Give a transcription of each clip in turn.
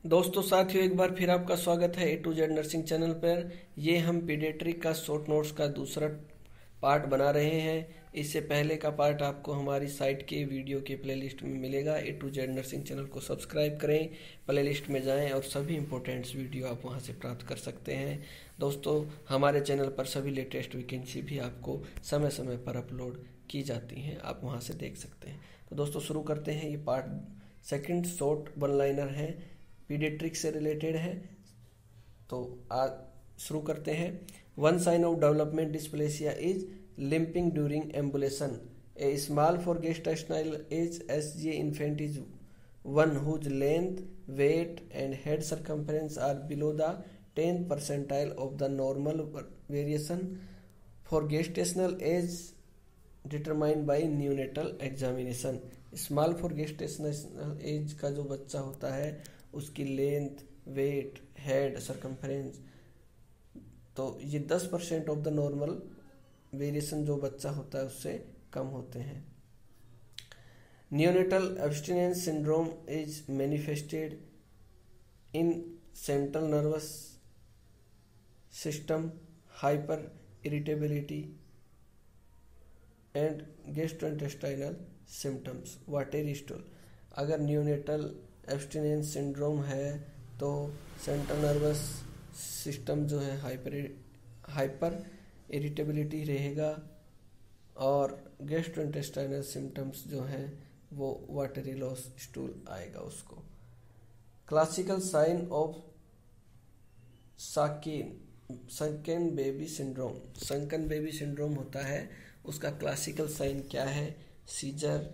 दोस्तों साथियों, एक बार फिर आपका स्वागत है A to Z nursing channel पर। ये हम पीडियाट्रिक का शॉर्ट नोट्स का दूसरा पार्ट बना रहे हैं। इससे पहले का पार्ट आपको हमारी साइट के वीडियो के प्लेलिस्ट में मिलेगा। A to Z nursing channel को सब्सक्राइब करें, प्लेलिस्ट में जाएं और सभी इंपॉर्टेंट्स वीडियो आप वहां से प्राप्त कर सकते हैं। दोस्तों, हमारे चैनल पर सभी लेटेस्ट वैकेंसी भी आपको समय समय पर अपलोड की जाती हैं, आप वहां से देख सकते हैं। तो दोस्तों शुरू करते हैं। ये part second short one liner है, पीडियाट्रिक से रिलेटेड है। तो आज शुरू करते हैं। One sign of development dysplasia is limping during ambulation. A small for gestational age SGA infant is one whose length, weight and head circumference are below the 10th percentile of the normal variation for gestational age determined by neonatal examination। Small for gestational age का जो बच्चा होता है उसकी length, wait, head, circumference, तो ये 10% of the normal variation जो बच्चा होता है उससे कम होते हैं। Neonatal abstinence syndrome is manifested in central nervous system hyper irritability and gastrointestinal symptoms watery stool. अगर नियोनेटल एब्स्टिनेंस सिंड्रोम है तो सेंट्रल नर्वस सिस्टम जो है हाइपर इरिटेबिलिटी रहेगा और गैस्ट्रोइंटेस्टाइनल सिम्टम्स जो हैं वो वाटरी लॉस स्टूल आएगा उसको। Classical sign of shaken baby syndrome. Shaken baby syndrome होता है, उसका क्लासिकल साइन क्या है? Seizure,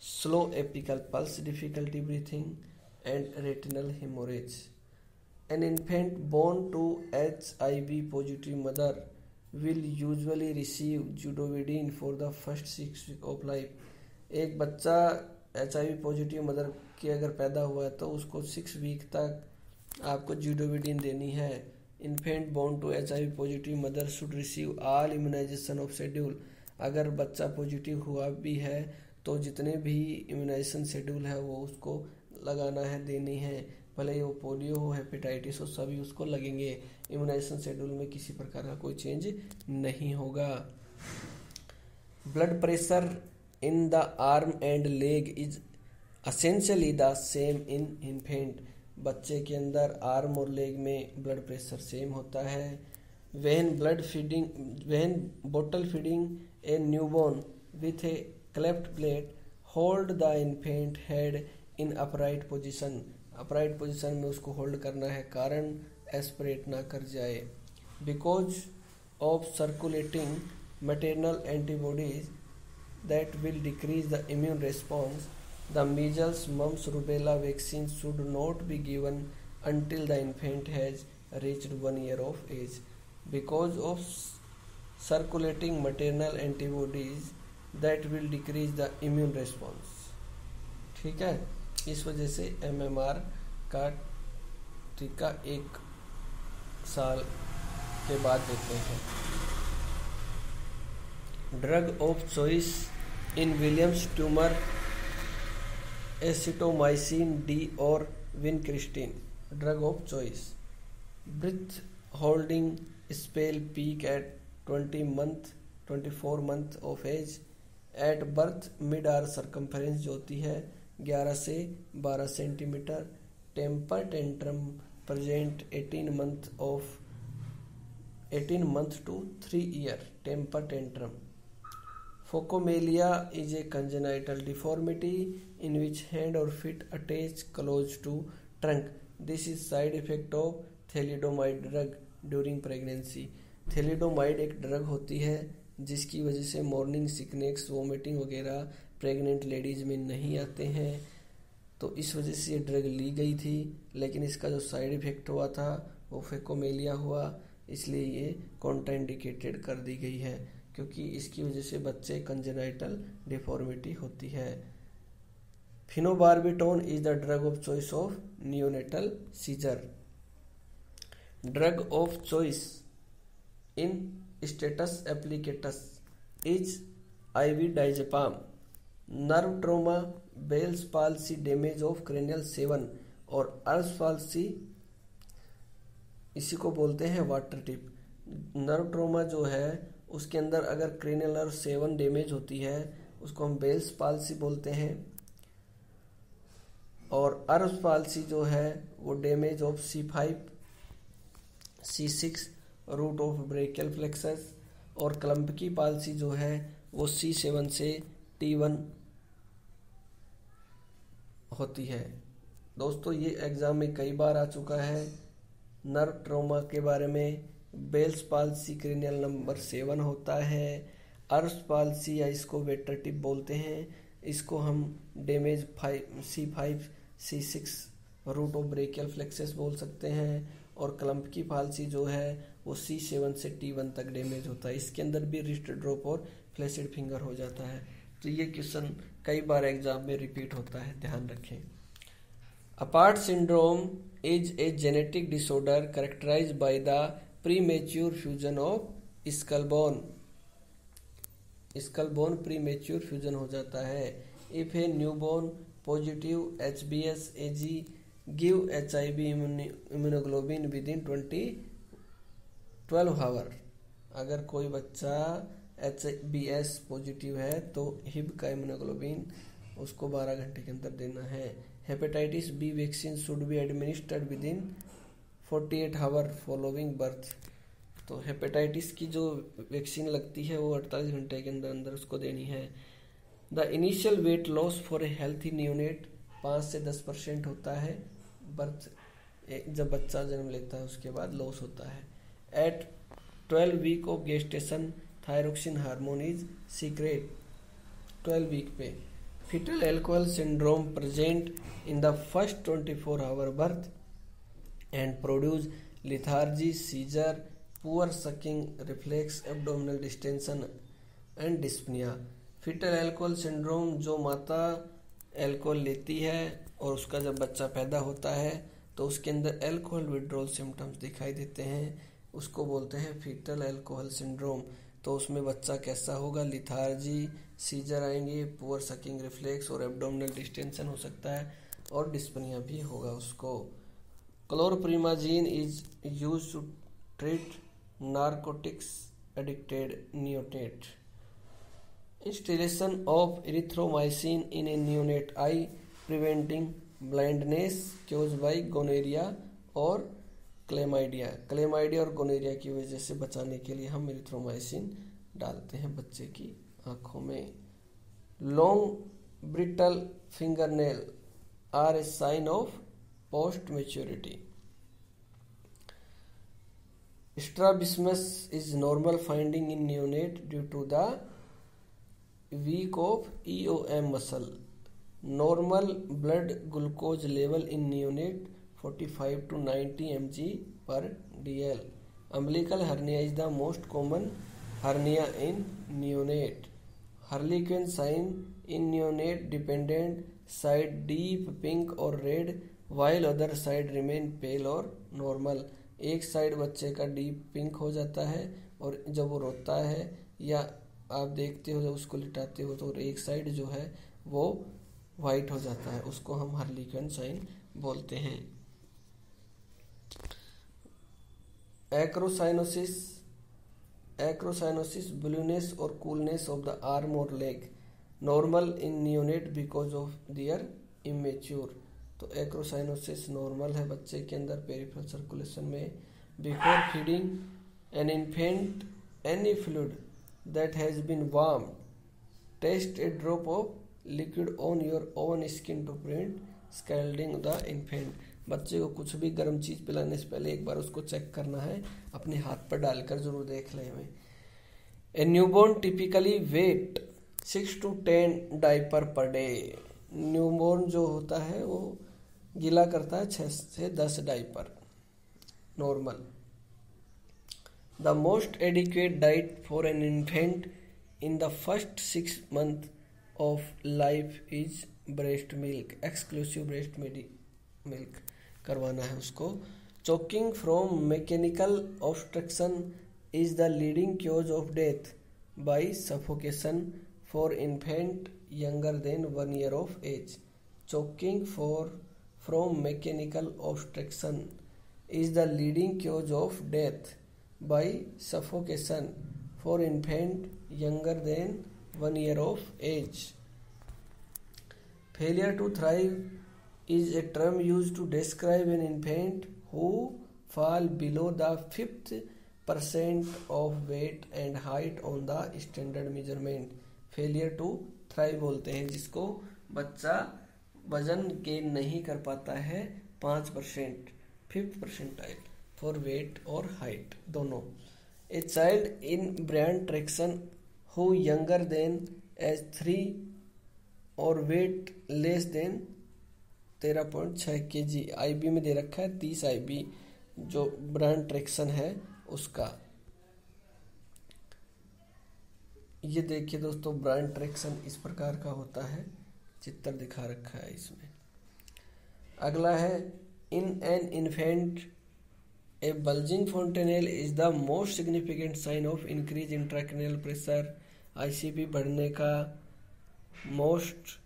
slow apical pulse, difficulty breathing and retinal haemorrhage. An infant born to HIV positive mother will usually receive Zidovudine for the first 6 weeks of life। एक बच्चा HIV positive mother के अगर पैदा हुआ है तो उसको 6 वीक तक आपको Zidovudine देनी है। Infant born to HIV positive mother should receive all immunization of schedule. अगर बच्चा पॉजिटिव हुआ भी है तो जितने भी इम्यूनाइजेशन शेड्यूल है वो उसको लगाना है, देनी है, भले वो पोलियो हो, हेपेटाइटिस हो, सभी उसको लगेंगे। इम्यूनाइजेशन शेड्यूल में किसी प्रकार का कोई चेंज नहीं होगा। Blood pressure in the arm and leg is essentially the same in infant. बच्चे के अंदर आर्म और लेग में ब्लड प्रेशर सेम होता है। When bottle feeding A newborn with A cleft plate hold the infant head in upright position. Upright position में उसको hold करना है, कारण एस्पिरेट ना कर जाए। Because of circulating maternal antibodies that will decrease the immune response, the measles, mumps, rubella vaccine should not be given until the infant has reached 1 year of age because of circulating maternal antibodies that will decrease the immune response। ठीक है, इस वजह से MMR का टीका 1 साल के बाद देते हैं। Drug of choice in Williams tumour actinomycin D और vincristine. Drug of choice. Breath holding spell peak at 24 month of age. At birth mid arm circumference जो होती है 11 से 12 centimetre. Temper tantrum present 18 month to 3 year. Temper tantrum. Phocomelia is a congenital deformity in which hand or feet attach close to trunk। This is side effect of thalidomide drug during pregnancy। Thalidomide एक drug होती है जिसकी वजह से morning sickness, vomiting वगैरह pregnant ladies में नहीं आते हैं। तो इस वजह से ये ड्रग ली गई थी, लेकिन इसका जो साइड इफेक्ट हुआ था वो फेकोमेलिया हुआ, इसलिए ये कॉन्ट्राइंडिकेटेड कर दी गई है, क्योंकि इसकी वजह से बच्चे कंजेनाइटल डिफॉर्मिटी होती है। Phenobarbitone is the drug of choice of neonatal seizure. Drug of choice in status epilepticus is IV diazepam. Nerve trauma, Bell's palsy, damage of cranial 7 और अर्श पाल्सी इसी को बोलते हैं वाटर टिप। नर्व ट्रोमा जो है उसके अंदर अगर क्रेनियल नर्व 7 डैमेज होती है उसको हम बेल्स पाल्सी बोलते हैं, और अर्श पाल्सी जो है वो damage of C5 C6 root of brachial plexus, और क्लम्पकी पाल्सी जो है वो C7 से T1 होती है। दोस्तों ये एग्जाम में कई बार आ चुका है। नर्व ट्रोमा के बारे में बेल्स पाल्सी क्रेनियल नंबर 7 होता है, अर्श पाल्सी या इसको वेटर टिप बोलते हैं, इसको हम damage C5 C6 root of brachial plexus बोल सकते हैं, और क्लम्पकी पाल्सी जो है वो C7 से T1 तक डैमेज होता है। इसके अंदर भी रिस्ट ड्रॉप और फ्लैसिड फिंगर हो जाता है। तो ये क्वेश्चन कई बार एग्जाम में रिपीट होता है, ध्यान रखें। Apert syndrome is a genetic disorder characterized by the premature fusion of skull bone premature fusion हो जाता है। If a newborn positive HBS AG give HIV immunoglobulin within 12 hour. अगर कोई बच्चा HBS पॉजिटिव है तो हिब का इम्यूनोग्लोबिन उसको 12 घंटे के अंदर देना है। Hepatitis B vaccine should be administered within 48 hour following birth. तो हेपेटाइटिस की जो वैक्सीन लगती है वो 48 घंटे के अंदर अंदर उसको देनी है। The initial weight loss for a healthy neonate 5 से 10% होता है बर्थ जब बच्चा जन्म लेता है उसके बाद लॉस होता है। At 12 week of gestation thyroxine hormone is secrete 12 week पे। fetal alcohol syndrome present in the first 24 hour birth and produce lethargy, seizure, poor sucking reflex, abdominal distension and dyspnea। fetal alcohol syndrome जो माता alcohol लेती है और उसका जब बच्चा पैदा होता है तो उसके अंदर अल्कोहल विड्रॉल सिम्टम्स दिखाई देते हैं, उसको बोलते हैं फीटल अल्कोहल सिंड्रोम। तो उसमें बच्चा कैसा होगा, लिथार्जी, सीजर आएंगे, पुअर सकिंग रिफ्लेक्स और एब्डोमिनल डिस्टेंशन हो सकता है, और डिस्पनिया भी होगा उसको। Chlorpromazine is use to treat narcotics addicted neonate. Instillation of erythromycin in a neonate eye preventing blindness cause by gonorrhoea और क्लेमाइडिया और गोनेरिया की वजह से बचाने के लिए हम इरिथ्रोमाइसिन डालते हैं बच्चे की आंखों में। Long brittle fingernail are a sign of post maturity. Strabismus is normal finding in neonate due to the weak of EOM muscle. Normal blood glucose level in neonate 45 to 90 mg/dl। Umbilical hernia is the most common hernia in neonate। Harlequin sign in neonate dependent side deep pink or red while other side remain pale or normal। एक side बच्चे का deep pink हो जाता है और जब वो रोता है या आप देखते हो जब उसको लिटाते हो तो एक साइड जो है वो वाइट हो जाता है, उसको हम हार्लिक्विन साइन बोलते हैं। एक्रोसाइनोसिस ब्लूनेस और कूलनेस ऑफ द आर्म और leg normal in neonate because of their immature. तो एक्रोसाइनोसिस नॉर्मल है बच्चे के अंदर पेरिफेरल सर्कुलेशन में। Before feeding an infant any fluid that has been warm test a drop of liquid on your own skin to prevent scalding the infant. बच्चे को कुछ भी गर्म चीज पिलाने से पहले एक बार उसको चेक करना है, अपने हाथ पर डालकर जरूर देख लें हमें। A newborn typically wet 6 to 10 diaper per day. Newborn जो होता है वो गीला करता है 6 से 10 diaper normal. The most adequate diet for an infant in the first 6 months of life is breast milk. Exclusive breast milk करवाना है उसको। Choking from mechanical obstruction is the leading cause of death by suffocation for infant younger than 1 year of age. Choking from mechanical obstruction is the leading cause of death by suffocation for infant younger than 1 year of age. Failure to thrive is a term used to describe an infant who fall below the 5th percent of weight and height on the standard measurement. Failure to thrive बोलते हैं जिसको बच्चा वजन gain नहीं कर पाता है 5%, 5th percentile for weight और हाइट दोनों. A child in Bryant traction who younger than age 3 और weight less than 13.6 kg. IB में दे रखा है 30 IB जो ब्रांड ट्रैक्शन है उसका. ये देखिए दोस्तों ब्रांड ट्रैक्शन इस प्रकार का होता है, चित्र दिखा रखा है इसमें. अगला है in an infant a bulging fontanelle is the most significant sign of increase intracranial pressure. ICP बढ़ने का मोस्ट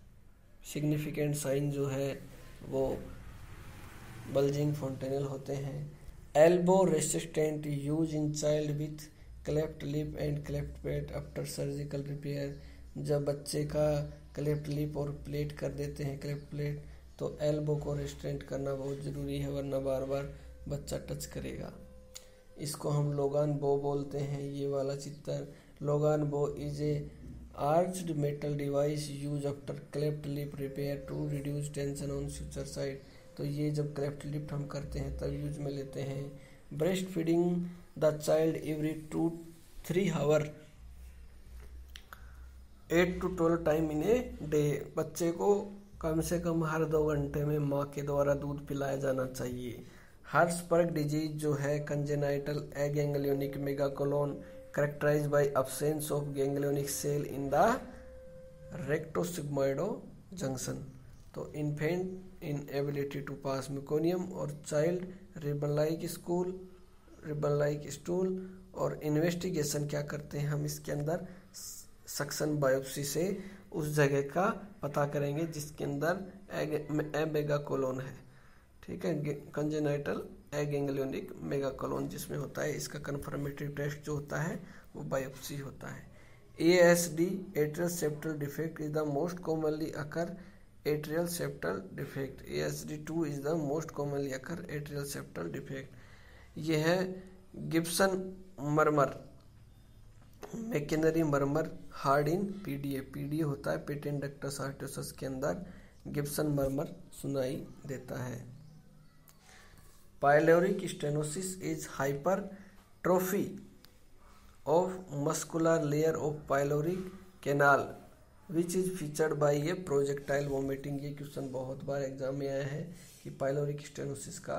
सिग्निफिकेंट साइन जो है वो बल्जिंग fontanelle होते हैं. Elbow resistant use in child with cleft lip and cleft plate after surgical repair. जब बच्चे का क्लेफ्ट लिप और प्लेट कर देते हैं क्लेफ्ट प्लेट तो एल्बो को रेस्ट्रेंट करना बहुत ज़रूरी है वरना बार बार बच्चा टच करेगा. इसको हम लोगान बो बोलते हैं. ये वाला चित्र Logan bow is a arched metal device use after cleft lip repair to reduce tension on suture site. तो ये जब क्लेफ्ट लिप हम करते हैं तब यूज में लेते हैं. Breast feeding the child every 2-3 hour 8 to 12 time in a day. बच्चे को कम से कम हर 2 घंटे में माँ के द्वारा दूध पिलाया जाना चाहिए. हर्ट्सबर्ग डिजीज जो है congenital aganglionic megacolon characterise by absence of ganglionic cell in the rectosigmoid junction. तो infant inability to pass meconium और चाइल्ड रिबन लाइक स्टूल. और इन्वेस्टिगेशन क्या करते हैं हम इसके अंदर सक्शन बायोप्सी से उस जगह का पता करेंगे जिसके अंदर एमेगाकोलोन है. ठीक है, कंजेनाइटल एगैंग्लियोनिक मेगाकोलोन जिसमें होता है. इसका कन्फर्मेटिव टेस्ट जो होता है वो बायोप्सी होता है. ASD atrial septal defect is the most commonly occur atrial septal defect. ASD2 is the most commonly occur atrial septal defect. यह है गिब्सन मरमर मैकेनरी मरमर हार्ड इन PDA होता है पेटेंट डक्टस आर्टोसस के अंदर गिब्सन मरमर सुनाई देता है. Pyloric stenosis is hypertrophy of muscular layer of pyloric canal which is featured by a projectile vomiting. ये क्वेश्चन बहुत बार एग्जाम में आया है कि पाइलोरिक स्टेनोसिस का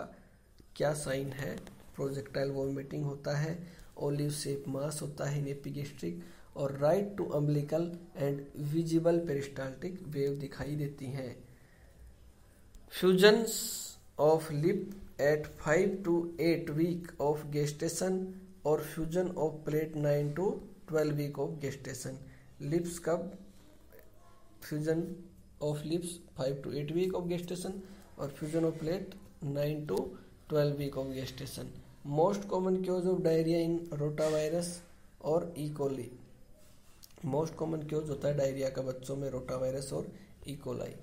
क्या साइन है. प्रोजेक्टाइल वोमिटिंग होता है, ओलिव शेप मास होता है इन एपिगेस्ट्रिक और right to umbilical and visible peristaltic wave दिखाई देती हैं. Fusions of lip at 5 to 8 week of gestation और fusion of plate 9 to 12 week of gestation. Lips कब fusion of lips 5 to 8 week of gestation और fusion of plate 9 to 12 week of gestation. Most common cause of diarrhoea in rotavirus और E coli. Most common chaos होता है diarrhoea का बच्चों में rotavirus और E coli.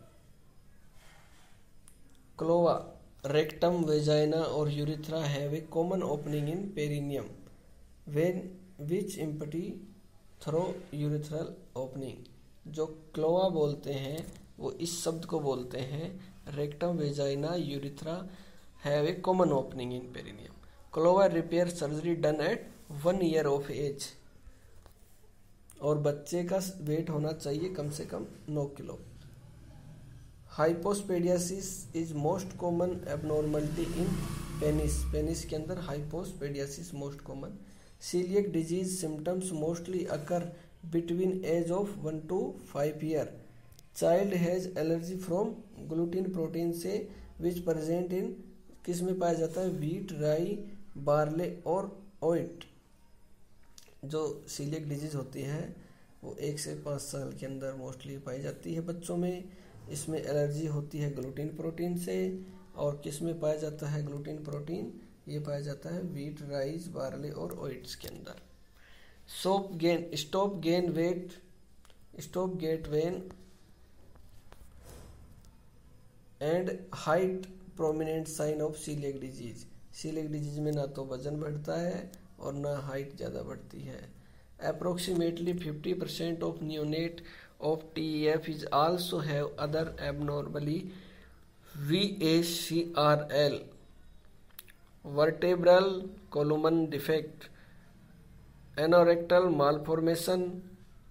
Cloaca rectum vagina और urethra have a common opening in perineum when which empty through urethral opening. जो cloaca बोलते हैं वो इस शब्द को बोलते हैं rectum vagina urethra have a common opening in perineum. Cloaca repair surgery done at 1 year of age और बच्चे का वेट होना चाहिए कम से कम 9 kilo. Hypospadias is most common abnormality in penis. Penis के अंदर hypospadias most common. Coeliac disease symptoms mostly occur between age of 1 to 5 year. Child has allergy from gluten protein से विच प्रेजेंट इन किस में पाया जाता है wheat राई barley और ओट. जो सीलिएक डिजीज होती है वो 1 से 5 साल के अंदर मोस्टली पाई जाती है बच्चों में. इसमें एलर्जी होती है ग्लूटीन प्रोटीन से। और किस में पाया जाता है ग्लूटीन प्रोटीन? ये पाया जाता है व्हीट, राइस, बार्ले और ओट्स के अंदर। Stop get weight and height prominent sign of coeliac disease. Coeliac disease में ना तो वजन बढ़ता है और ना हाइट ज़्यादा बढ़ती है। Approximately 50% of neonate of TEF is also have other abnormally VACRL, vertebral column defect, anorectal malformation,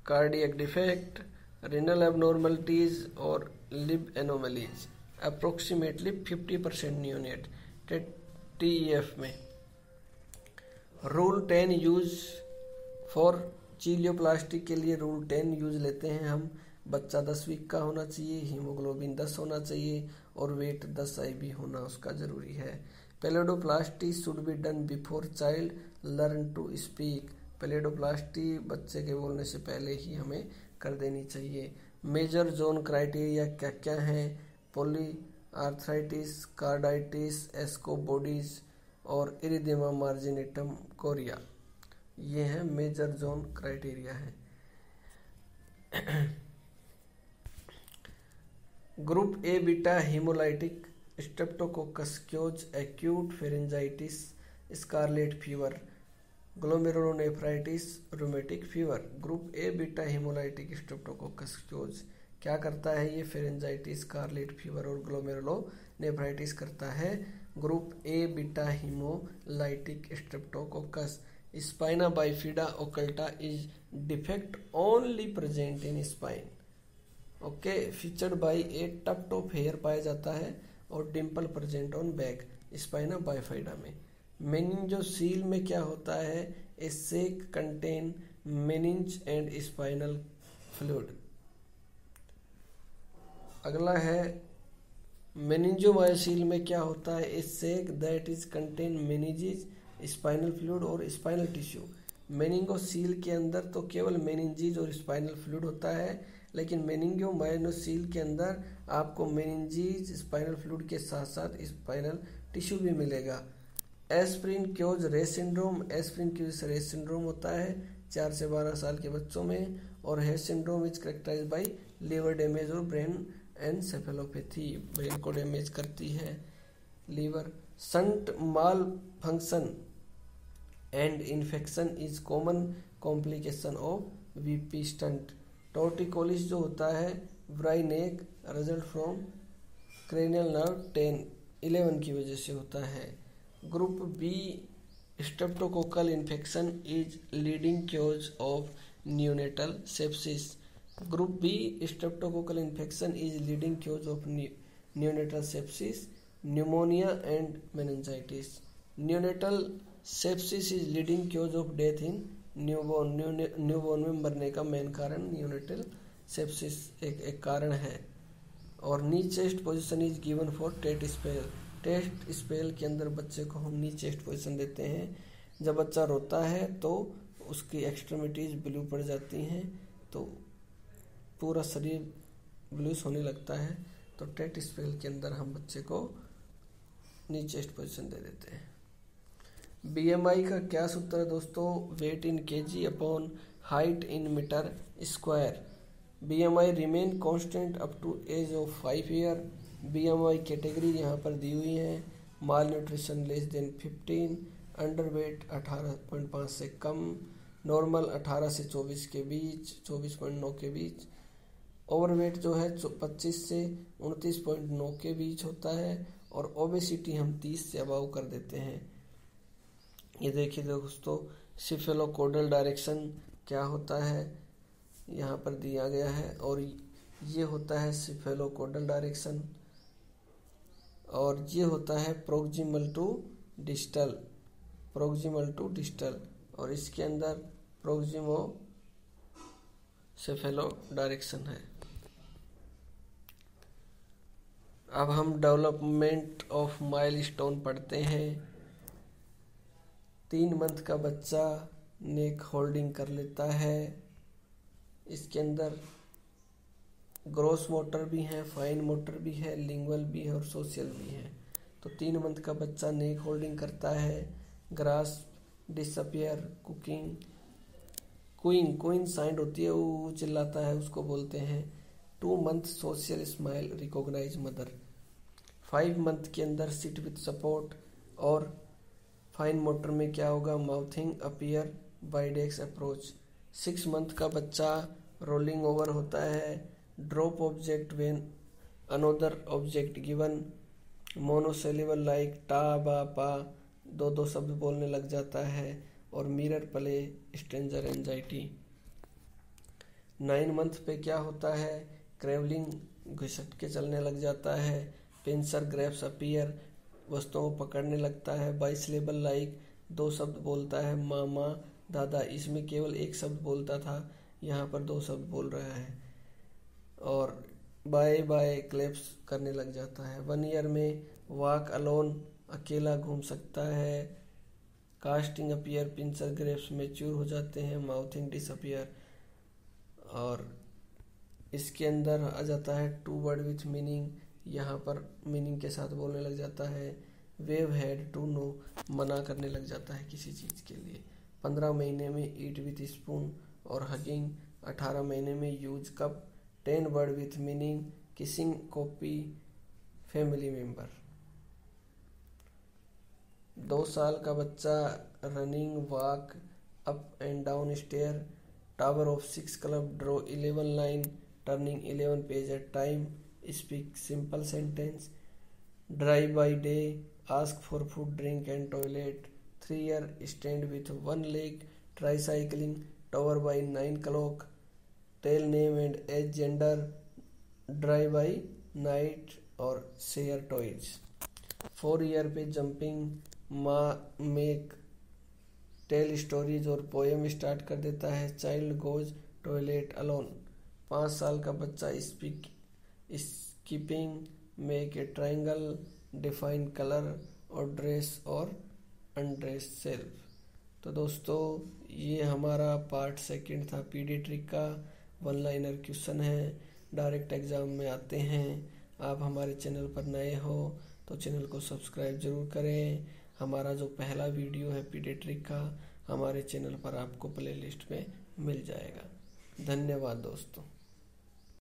cardiac defect, renal abnormalities और lib anomalies। Approximately 50% neonate TEF में। रूल 10 यूज फॉर चीलियोप्लास्टिक के लिए रूल 10 यूज लेते हैं हम। बच्चा 10 वीक का होना चाहिए, हीमोग्लोबिन 10 होना चाहिए और वेट 10 IB होना उसका जरूरी है। Palatoplasty should be done before child learn to speak. Palatoplasty बच्चे के बोलने से पहले ही हमें कर देनी चाहिए। मेजर जोन क्राइटेरिया क्या क्या हैं? पॉली आर्थराइटिस, कार्डाइटिस, एस्कोबोडीज और इरिदेमा मार्जिनेटम कोरिया, ये है मेजर जोन क्राइटेरिया है। Group A beta haemolytic streptococcus cause, acute pharyngitis, scarlet fever, glomerulonephritis, rheumatic fever. Group A beta haemolytic streptococcus cause क्या करता है? ये फेरेंजाइटिस, स्कारलेट फीवर और ग्लोमेरुलोनेफ्राइटिस करता है। Group A beta haemolytic streptococcus spina bifida occulta is defect only present in spine. Okay, featured by a tuft of hair पाया जाता है और dimple present on back spina bifida में। Meningocele में क्या होता है? A sac contain meninges and spinal fluid. अगला है मेनिंजोमायोसील में क्या होता है? A sac that is contain meninges, spinal fluid और स्पाइनल टिश्यू। मेनिंगोसील के अंदर तो केवल मेनिंजीज और स्पाइनल फ्लूइड होता है, लेकिन मेनिंगोमायोसील के अंदर आपको मेनिंजीज, स्पाइनल फ्लूइड के साथ साथ स्पाइनल टिश्यू भी मिलेगा। एस्प्रिन क्योज रे सिंड्रोम, एस्प्रिन की वजह से रे सिंड्रोम होता है 4 से 12 साल के बच्चों में। और Reye syndrome is characterize by liver damage और ब्रेन एनसेफेलोपैथी, ब्रेन को डैमेज करती है liver. Shunt malfunction and infection is common complication of VP stent. Torticollis जो होता है wry neck result from cranial nerve 10-11 की वजह से होता है। Group B streptococcal infection is leading cause of neonatal sepsis. Group B streptococcal infection is leading cause of neonatal sepsis, pneumonia and meningitis. Neonatal sepsis is leading cause of death in newborn. Newborn में मरने का main कारण neonatal sepsis एक कारण है। और knee chest position is given for tet spell. Test spell के अंदर बच्चे को हम नी चेस्ट पोजिशन देते हैं। जब बच्चा रोता है तो उसकी एक्सट्रीमिटीज ब्लू पड़ जाती हैं, तो पूरा शरीर ब्लूस होने लगता है, तो टेट स्पेल के अंदर हम बच्चे को नी चेस्ट पोजिशन दे देते हैं। BMI का क्या सूत्र है दोस्तों? Weight in kg upon height in metre square. BMI remain constant up to age of 5 year. BMI category यहाँ पर दी हुई है। Malnutrition less than 15, underweight 18.5 से कम, नॉर्मल 18 से 24 के बीच, 24.9 के बीच, ओवरवेट जो है 25 से 29.9 के बीच होता है, और ओबेसिटी हम 30 से अबाव कर देते हैं। ये देखिए दोस्तों, सिफेलोकोडल डायरेक्शन क्या होता है यहाँ पर दिया गया है, और ये होता है सिफेलोकोडल डायरेक्शन, और ये होता है प्रोक्सिमल टू डिस्टल, और इसके अंदर प्रोक्सिमो सेफेलो डायरेक्शन है। अब हम डेवलपमेंट ऑफ माइलस्टोन पढ़ते हैं। 3 मंथ का बच्चा नेक होल्डिंग कर लेता है। इसके अंदर ग्रोस मोटर भी है, फाइन मोटर भी है, लिंगुअल भी है और सोशल भी है। तो 3 मंथ का बच्चा नेक होल्डिंग करता है, ग्रास, डिसअपियर, कुकिंग, क्वीन साइंड होती है, वो चिल्लाता है, उसको बोलते हैं। 2 month social smile, recognize mother. 5 month के अंदर सिट विथ सपोर्ट। और फाइन मोटर में क्या होगा, माउथिंग, अपीयर, बाइडेक्स अप्रोच। 6 मंथ का बच्चा रोलिंग ओवर होता है, drop object when another object given, monosyllable like टा बा पा, 2 शब्द बोलने लग जाता है, और mirror play, stranger anxiety. 9 month पे क्या होता है, क्रेवलिंग, घिसट के चलने लग जाता है, पिंसर ग्रैप्स अपीयर, वस्तुओं को पकड़ने लगता है, बाइसिलेबल लाइक, 2 शब्द बोलता है, मामा, दादा। इसमें केवल 1 शब्द बोलता था, यहाँ पर 2 शब्द बोल रहा है। और बाय बाय क्लैप्स करने लग जाता है। 1 ईयर में वॉक अलोन, अकेला घूम सकता है, casting appear, pincer grapes mature हो जाते हैं, माउथिंग डिसअपियर। और इसके अंदर आ जाता है 2 वर्ड विथ मीनिंग, यहाँ पर मीनिंग के साथ बोलने लग जाता है। वेव हेड, टू नो, मना करने लग जाता है किसी चीज़ के लिए। 15 महीने में ईट विथ स्पून और हगिंग। 18 महीने में use cup. 10 word with meaning, kissing, copy, family member. 2 साल का बच्चा running, walk, up and down stair, tower of 6 club, draw 11 line, turning 11 page at time, speak simple sentence, drive by day, ask for food, drink and toilet. 3 year stand with 1 leg, tricycling, tower by 9 clock, tell name and as, gender, drive by night और share toys. 4 year पे jumping, make, tell stories और poem start कर देता है, child goes toilet alone. 5 साल का बच्चा speak, skipping, make a triangle, define colour और ड्रेस और अनड्रेस सेल्फ। तो दोस्तों ये हमारा पार्ट 2 था पीडियाट्रिक का। 1 लाइनर क्वेश्चन है, डायरेक्ट एग्जाम में आते हैं। आप हमारे चैनल पर नए हो तो चैनल को सब्सक्राइब जरूर करें। हमारा जो पहला वीडियो है पीडियाट्रिक का, हमारे चैनल पर आपको प्लेलिस्ट में मिल जाएगा। धन्यवाद दोस्तों।